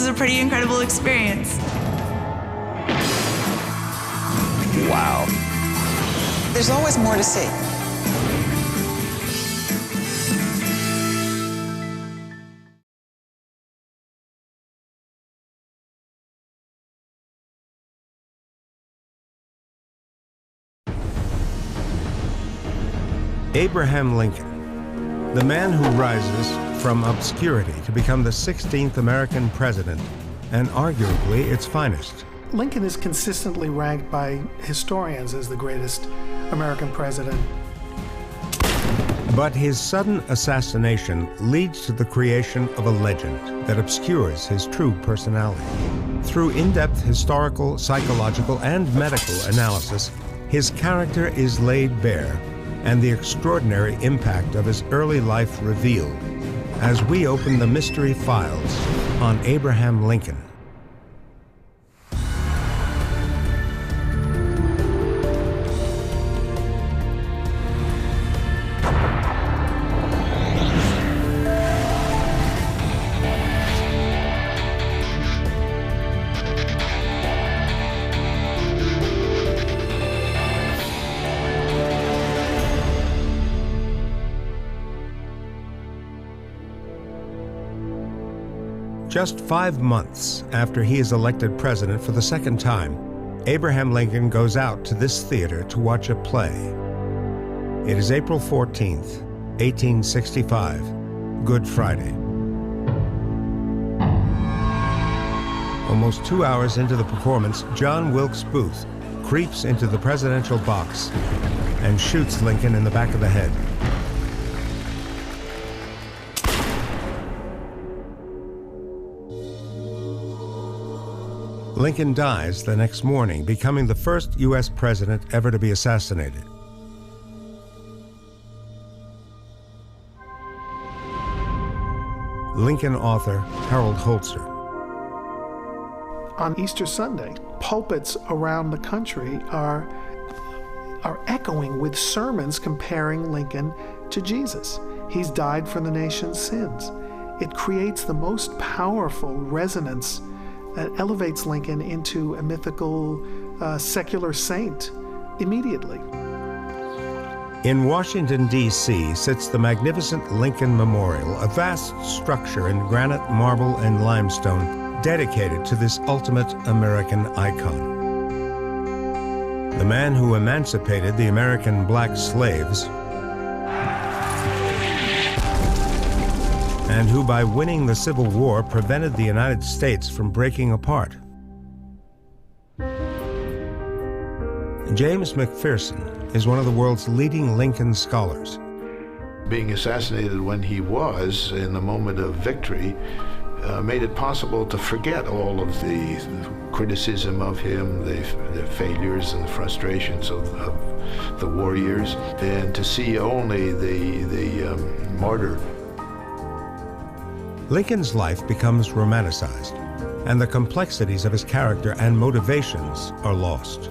a pretty incredible experience. Wow. There's always more to see. Abraham Lincoln, the man who rises from obscurity to become the 16th American president, and arguably its finest. Lincoln is consistently ranked by historians as the greatest American president. But his sudden assassination leads to the creation of a legend that obscures his true personality. Through in-depth historical, psychological, and medical analysis, his character is laid bare, and the extraordinary impact of his early life revealed as we open the mystery files on Abraham Lincoln. Just 5 months after he is elected president for the second time, Abraham Lincoln goes out to this theater to watch a play. It is April 14th, 1865, Good Friday. Almost 2 hours into the performance, John Wilkes Booth creeps into the presidential box and shoots Lincoln in the back of the head. Lincoln dies the next morning, becoming the first U.S. president ever to be assassinated. Lincoln author Harold Holzer. On Easter Sunday, pulpits around the country are echoing with sermons comparing Lincoln to Jesus. He's died for the nation's sins. It creates the most powerful resonance that elevates Lincoln into a mythical, secular saint immediately. In Washington, D.C. sits the magnificent Lincoln Memorial, a vast structure in granite, marble, and limestone dedicated to this ultimate American icon. The man who emancipated the American black slaves, and who, by winning the Civil War, prevented the United States from breaking apart. James McPherson is one of the world's leading Lincoln scholars. Being assassinated when he was, in the moment of victory, made it possible to forget all of the criticism of him, the failures and the frustrations of the war years, and to see only the martyr. Lincoln's life becomes romanticized, and the complexities of his character and motivations are lost.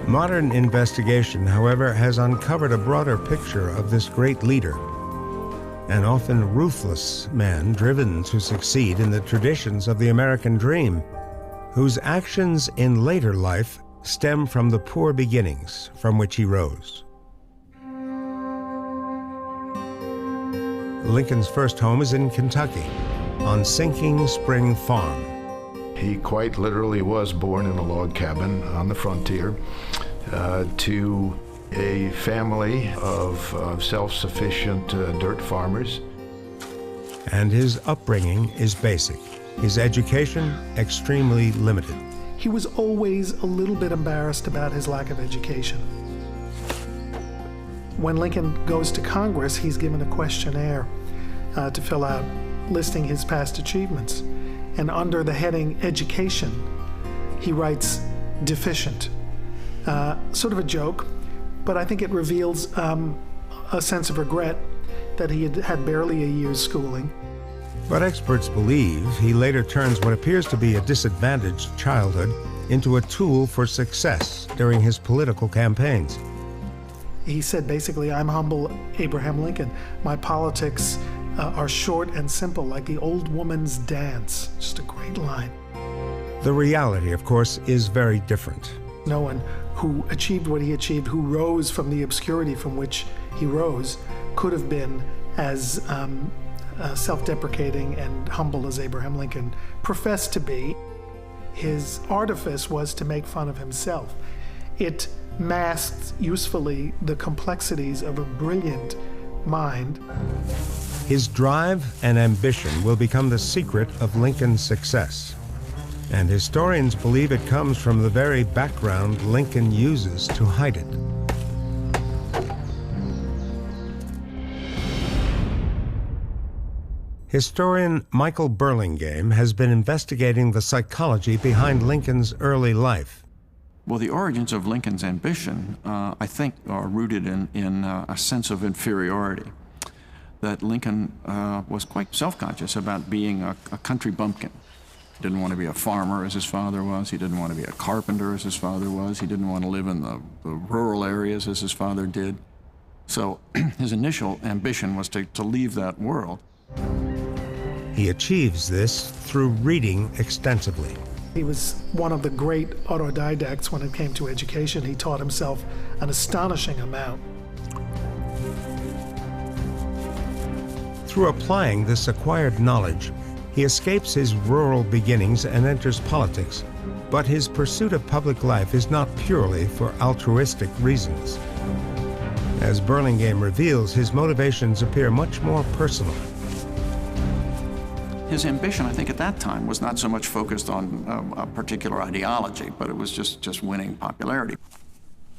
Modern investigation, however, has uncovered a broader picture of this great leader, an often ruthless man driven to succeed in the traditions of the American dream, whose actions in later life stem from the poor beginnings from which he rose. Lincoln's first home is in Kentucky, on Sinking Spring Farm. He quite literally was born in a log cabin on the frontier to a family of self-sufficient dirt farmers. And his upbringing is basic. His education, extremely limited. He was always a little bit embarrassed about his lack of education. When Lincoln goes to Congress, he's given a questionnaire to fill out, listing his past achievements. And under the heading Education, he writes deficient. Sort of a joke, but I think it reveals a sense of regret that he had had barely a year's schooling. But experts believe he later turns what appears to be a disadvantaged childhood into a tool for success during his political campaigns. He said basically, I'm humble Abraham Lincoln. My politics are short and simple, like the old woman's dance. Just a great line. The reality, of course, is very different. No one who achieved what he achieved, who rose from the obscurity from which he rose, could have been as self-deprecating and humble as Abraham Lincoln professed to be. His artifice was to make fun of himself. It masked usefully the complexities of a brilliant mind. His drive and ambition will become the secret of Lincoln's success. And historians believe it comes from the very background Lincoln uses to hide it. Historian Michael Burlingame has been investigating the psychology behind Lincoln's early life. Well, the origins of Lincoln's ambition, I think, are rooted in a sense of inferiority. That Lincoln was quite self-conscious about being a country bumpkin. He didn't want to be a farmer as his father was. He didn't want to be a carpenter as his father was. He didn't want to live in the rural areas as his father did. So his initial ambition was to leave that world. He achieves this through reading extensively. He was one of the great autodidacts when it came to education. He taught himself an astonishing amount. Through applying this acquired knowledge, he escapes his rural beginnings and enters politics. But his pursuit of public life is not purely for altruistic reasons. As Burlingame reveals, his motivations appear much more personal. His ambition, I think, at that time was not so much focused on a particular ideology, but it was just winning popularity.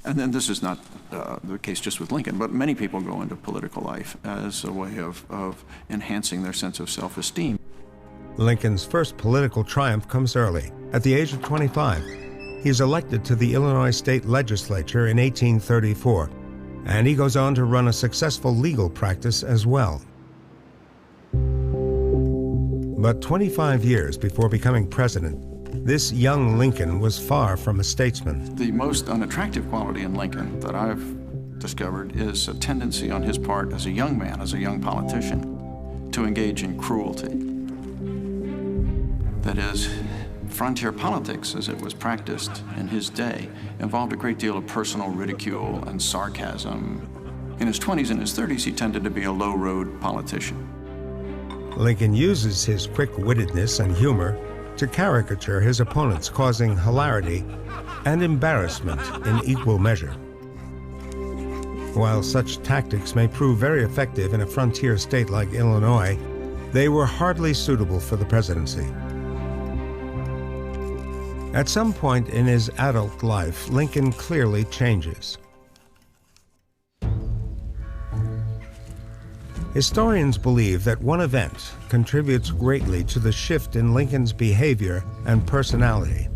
And then this is not the case just with Lincoln, but many people go into political life as a way of enhancing their sense of self-esteem. Lincoln's first political triumph comes early. At the age of 25, he is elected to the Illinois State Legislature in 1834, and he goes on to run a successful legal practice as well. But 25 years before becoming president, this young Lincoln was far from a statesman. The most unattractive quality in Lincoln that I've discovered is a tendency on his part as a young man, as a young politician, to engage in cruelty. That is, frontier politics, as it was practiced in his day, involved a great deal of personal ridicule and sarcasm. In his 20s and his 30s, he tended to be a low-road politician. Lincoln uses his quick-wittedness and humor to caricature his opponents, causing hilarity and embarrassment in equal measure. While such tactics may prove very effective in a frontier state like Illinois, they were hardly suitable for the presidency. At some point in his adult life, Lincoln clearly changes. Historians believe that one event contributes greatly to the shift in Lincoln's behavior and personality.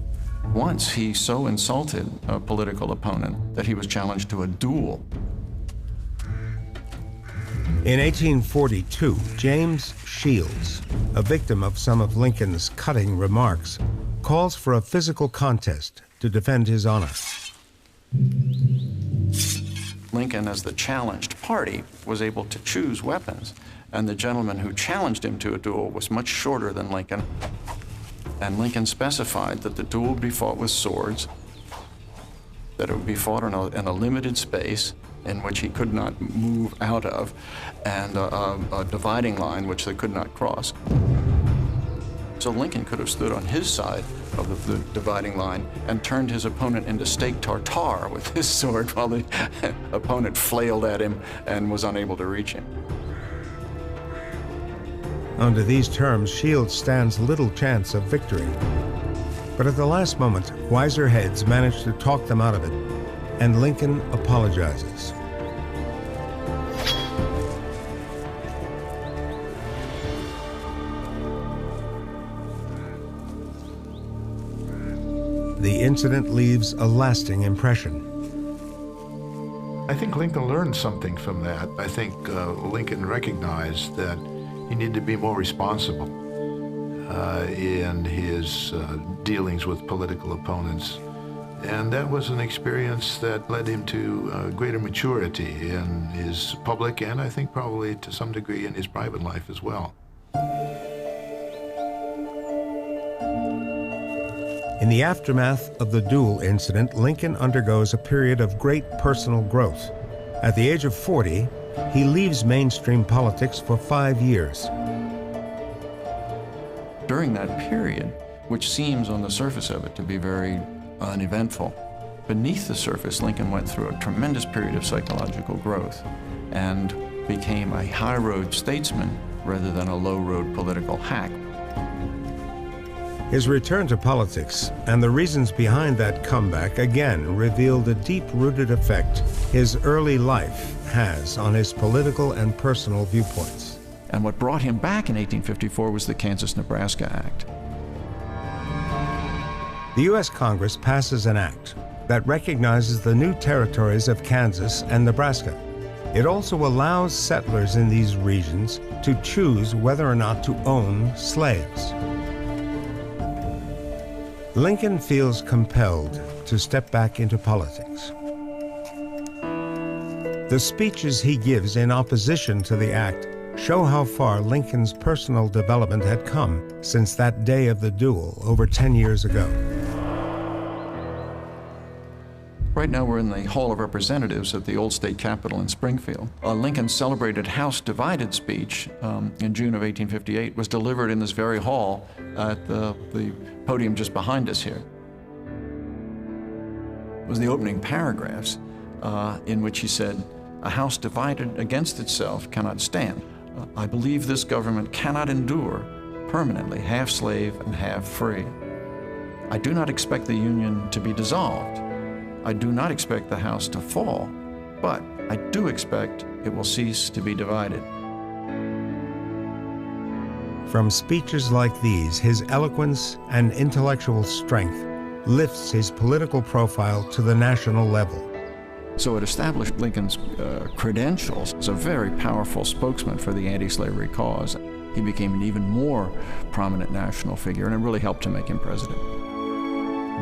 Once he so insulted a political opponent that he was challenged to a duel. In 1842, James Shields, a victim of some of Lincoln's cutting remarks, calls for a physical contest to defend his honor. Lincoln, as the challenged party, was able to choose weapons, and the gentleman who challenged him to a duel was much shorter than Lincoln, and Lincoln specified that the duel would be fought with swords, that it would be fought in a limited space in which he could not move out of, and a dividing line which they could not cross. So Lincoln could have stood on his side of the dividing line and turned his opponent into steak tartare with his sword while the opponent flailed at him and was unable to reach him. Under these terms, Shields stands little chance of victory. But at the last moment, wiser heads manage to talk them out of it, and Lincoln apologizes. The incident leaves a lasting impression. I think Lincoln learned something from that. I think Lincoln recognized that he needed to be more responsible in his dealings with political opponents And that was an experience that led him to greater maturity in his public and I think probably to some degree in his private life as well. In the aftermath of the duel incident, Lincoln undergoes a period of great personal growth. At the age of 40, he leaves mainstream politics for 5 years. During that period, which seems on the surface of it to be very uneventful, beneath the surface, Lincoln went through a tremendous period of psychological growth and became a high-road statesman rather than a low-road political hack. His return to politics and the reasons behind that comeback again reveal the deep-rooted effect his early life has on his political and personal viewpoints. And what brought him back in 1854 was the Kansas-Nebraska Act. The U.S. Congress passes an act that recognizes the new territories of Kansas and Nebraska. It also allows settlers in these regions to choose whether or not to own slaves. Lincoln feels compelled to step back into politics. The speeches he gives in opposition to the act show how far Lincoln's personal development had come since that day of the duel over 10 years ago. Right now we're in the Hall of Representatives at the old state capitol in Springfield. Lincoln's celebrated House Divided speech in June of 1858 was delivered in this very hall at the podium just behind us here. It was the opening paragraphs in which he said, "A house divided against itself cannot stand. I believe this government cannot endure permanently half slave and half free. I do not expect the Union to be dissolved. I do not expect the house to fall, but I do expect it will cease to be divided." From speeches like these, his eloquence and intellectual strength lifts his political profile to the national level. So it established Lincoln's credentials as a very powerful spokesman for the anti-slavery cause. He became an even more prominent national figure, and it really helped to make him president.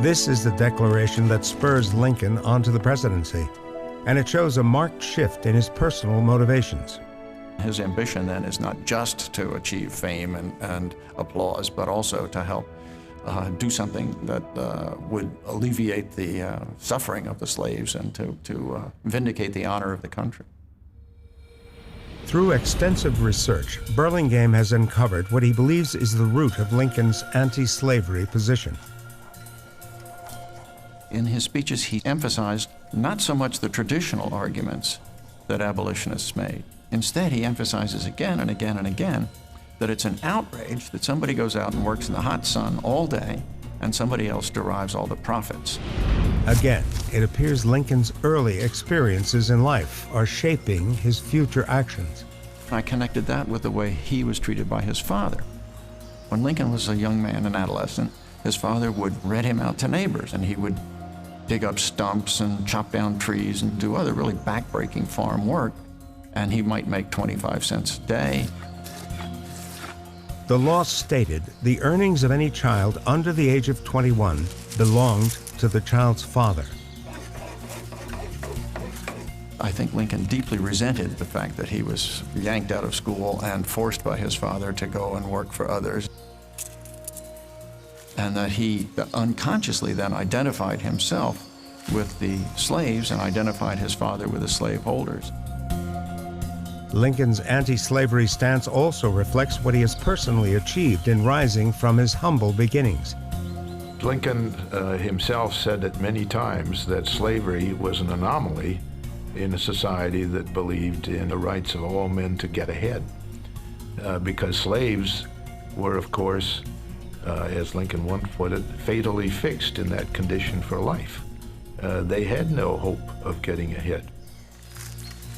This is the declaration that spurs Lincoln onto the presidency, and it shows a marked shift in his personal motivations. His ambition then is not just to achieve fame and applause, but also to help do something that would alleviate the suffering of the slaves and to vindicate the honor of the country. Through extensive research, Burlingame has uncovered what he believes is the root of Lincoln's anti-slavery position. In his speeches, he emphasized not so much the traditional arguments that abolitionists made. Instead, he emphasizes again and again and again that it's an outrage that somebody goes out and works in the hot sun all day and somebody else derives all the profits. Again, it appears Lincoln's early experiences in life are shaping his future actions. I connected that with the way he was treated by his father. When Lincoln was a young man, an adolescent, his father would rent him out to neighbors, and he would dig up stumps and chop down trees and do other really backbreaking farm work, and he might make 25 cents a day. The law stated the earnings of any child under the age of 21 belonged to the child's father. I think Lincoln deeply resented the fact that he was yanked out of school and forced by his father to go and work for others, and that he unconsciously then identified himself with the slaves and identified his father with the slaveholders. Lincoln's anti-slavery stance also reflects what he has personally achieved in rising from his humble beginnings. Lincoln himself said it many times that slavery was an anomaly in a society that believed in the rights of all men to get ahead. Because slaves were, of course, as Lincoln once put it, fatally fixed in that condition for life. They had no hope of getting ahead.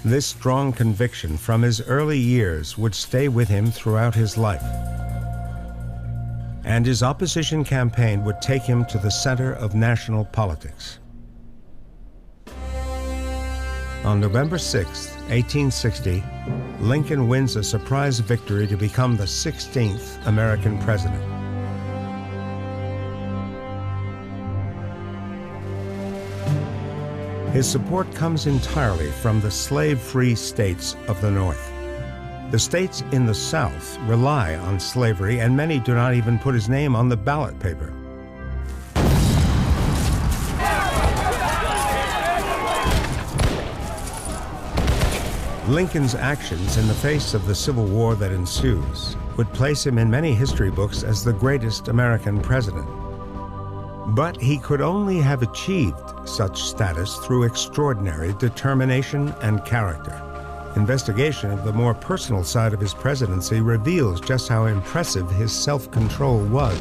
This strong conviction from his early years would stay with him throughout his life. And his opposition campaign would take him to the center of national politics. On November 6, 1860, Lincoln wins a surprise victory to become the 16th American president. His support comes entirely from the slave-free states of the North. The states in the South rely on slavery, and many do not even put his name on the ballot paper. Lincoln's actions in the face of the Civil War that ensues would place him in many history books as the greatest American president. But he could only have achieved such status through extraordinary determination and character. Investigation of the more personal side of his presidency reveals just how impressive his self-control was.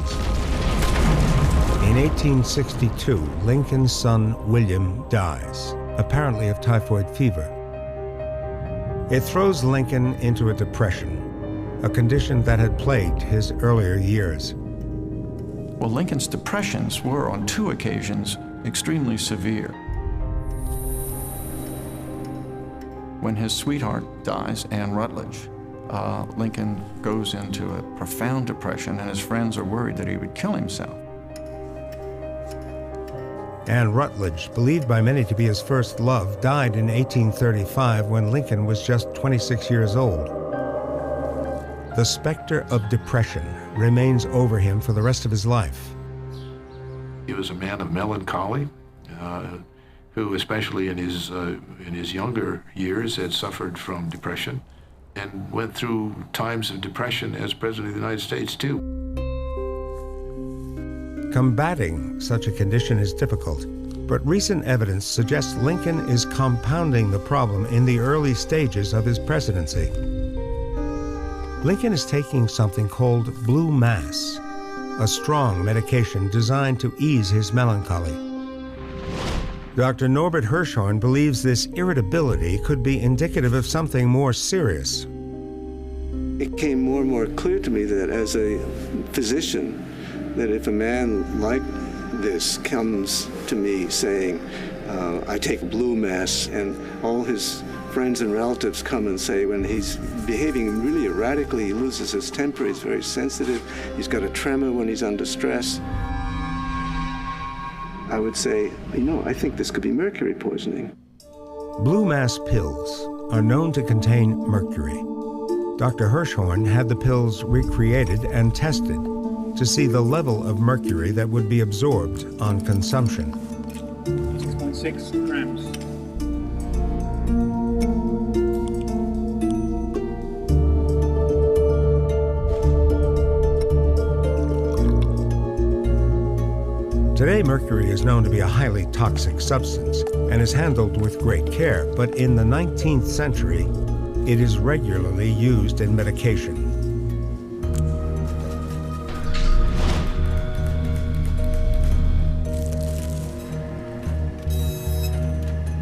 In 1862, Lincoln's son William dies, apparently of typhoid fever. It throws Lincoln into a depression, a condition that had plagued his earlier years. Well, Lincoln's depressions were, on 2 occasions, extremely severe. When his sweetheart dies, Anne Rutledge, Lincoln goes into a profound depression, and his friends are worried that he would kill himself. Anne Rutledge, believed by many to be his first love, died in 1835 when Lincoln was just 26 years old. The specter of depression remains over him for the rest of his life. He was a man of melancholy, who, especially in his younger years, had suffered from depression and went through times of depression as President of the United States, too. Combating such a condition is difficult, but recent evidence suggests Lincoln is compounding the problem in the early stages of his presidency. Lincoln is taking something called Blue Mass, a strong medication designed to ease his melancholy. Dr. Norbert Hirschhorn believes this irritability could be indicative of something more serious. It came more and more clear to me that as a physician, that if a man like this comes to me saying, I take Blue Mass, and all his friends and relatives come and say when he's behaving really erratically, he loses his temper, he's very sensitive, he's got a tremor when he's under stress, I would say, I think this could be mercury poisoning. Blue Mass pills are known to contain mercury. Dr. Hirschhorn had the pills recreated and tested to see the level of mercury that would be absorbed on consumption. 6.6 grams. Today, mercury is known to be a highly toxic substance and is handled with great care, but in the 19th century, it is regularly used in medication.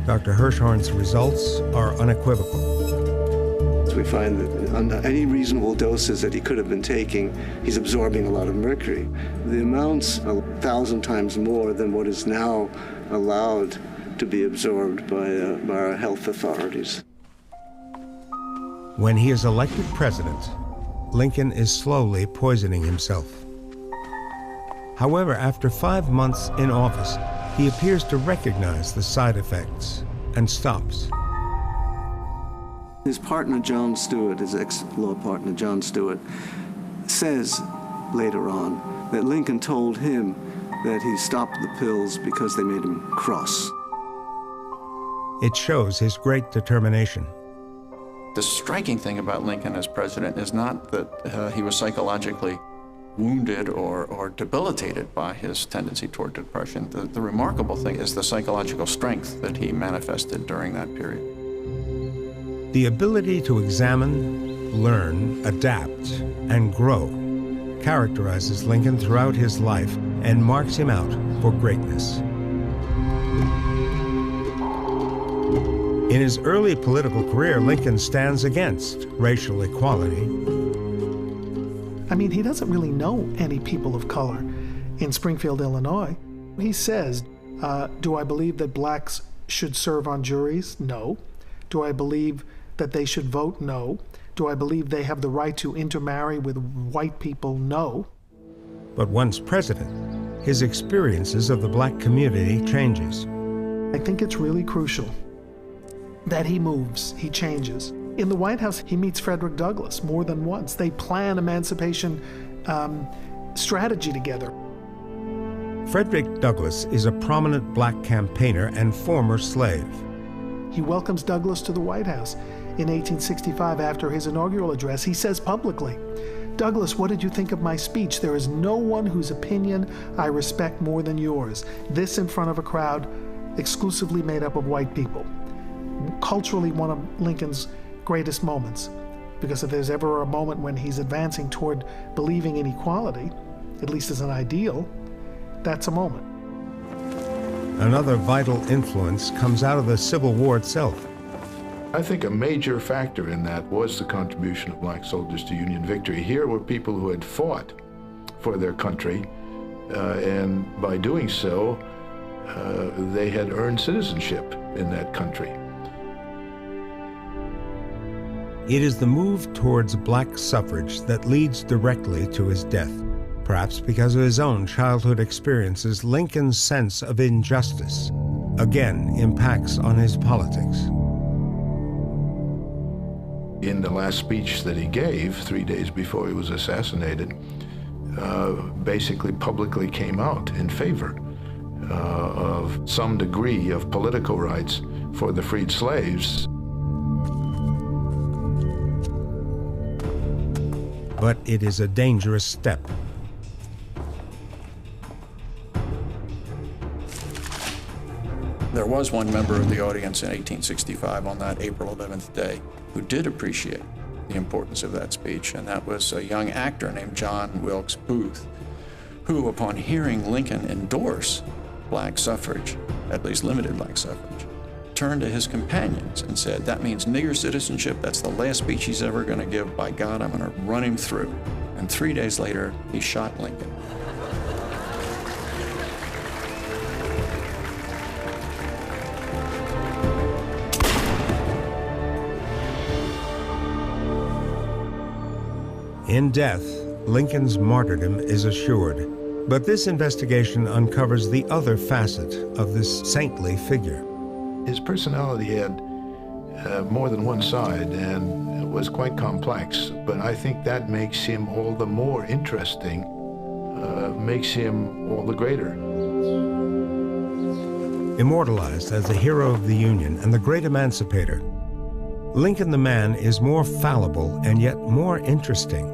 Dr. Hirschhorn's results are unequivocal. We find that under any reasonable doses that he could have been taking, he's absorbing a lot of mercury. The amounts are 1,000 times more than what is now allowed to be absorbed by our health authorities. When he is elected president, Lincoln is slowly poisoning himself. However, after 5 months in office, he appears to recognize the side effects and stops. His partner, John Stewart, his ex-law partner, John Stewart, says later on that Lincoln told him that he stopped the pills because they made him cross. It shows his great determination. The striking thing about Lincoln as president is not that he was psychologically wounded or debilitated by his tendency toward depression. The remarkable thing is the psychological strength that he manifested during that period. The ability to examine, learn, adapt, and grow characterizes Lincoln throughout his life and marks him out for greatness. In his early political career, Lincoln stands against racial equality. I mean, he doesn't really know any people of color in Springfield, Illinois. He says, do I believe that blacks should serve on juries? No. Do I believe that they should vote? No. Do I believe they have the right to intermarry with white people? No. But once president, his experiences of the black community changes. I think it's really crucial that he moves, he changes. In the White House, he meets Frederick Douglass more than once. They plan emancipation strategy together. Frederick Douglass is a prominent black campaigner and former slave. He welcomes Douglass to the White House in 1865 after his inaugural address. He says publicly, "Douglass, what did you think of my speech? There is no one whose opinion I respect more than yours." This in front of a crowd exclusively made up of white people. Culturally, one of Lincoln's greatest moments, because if there's ever a moment when he's advancing toward believing in equality, at least as an ideal, that's a moment. Another vital influence comes out of the Civil War itself. I think a major factor in that was the contribution of black soldiers to Union victory. Here were people who had fought for their country, and by doing so, they had earned citizenship in that country. It is the move towards black suffrage that leads directly to his death. Perhaps because of his own childhood experiences, Lincoln's sense of injustice again impacts on his politics. In the last speech that he gave 3 days before he was assassinated, basically publicly came out in favor of some degree of political rights for the freed slaves. But it is a dangerous step. There was one member of the audience in 1865 on that April 11th day who did appreciate the importance of that speech, and that was a young actor named John Wilkes Booth, who, upon hearing Lincoln endorse black suffrage, at least limited black suffrage, turned to his companions and said, "That means nigger citizenship. That's the last speech he's ever going to give. By God, I'm going to run him through." And 3 days later, he shot Lincoln. In death, Lincoln's martyrdom is assured. But this investigation uncovers the other facet of this saintly figure. His personality had more than one side and was quite complex, but I think that makes him all the more interesting, makes him all the greater. Immortalized as the hero of the Union and the great emancipator, Lincoln the man is more fallible and yet more interesting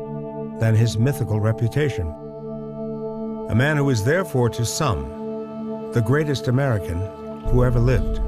than his mythical reputation. A man who is therefore to some the greatest American who ever lived.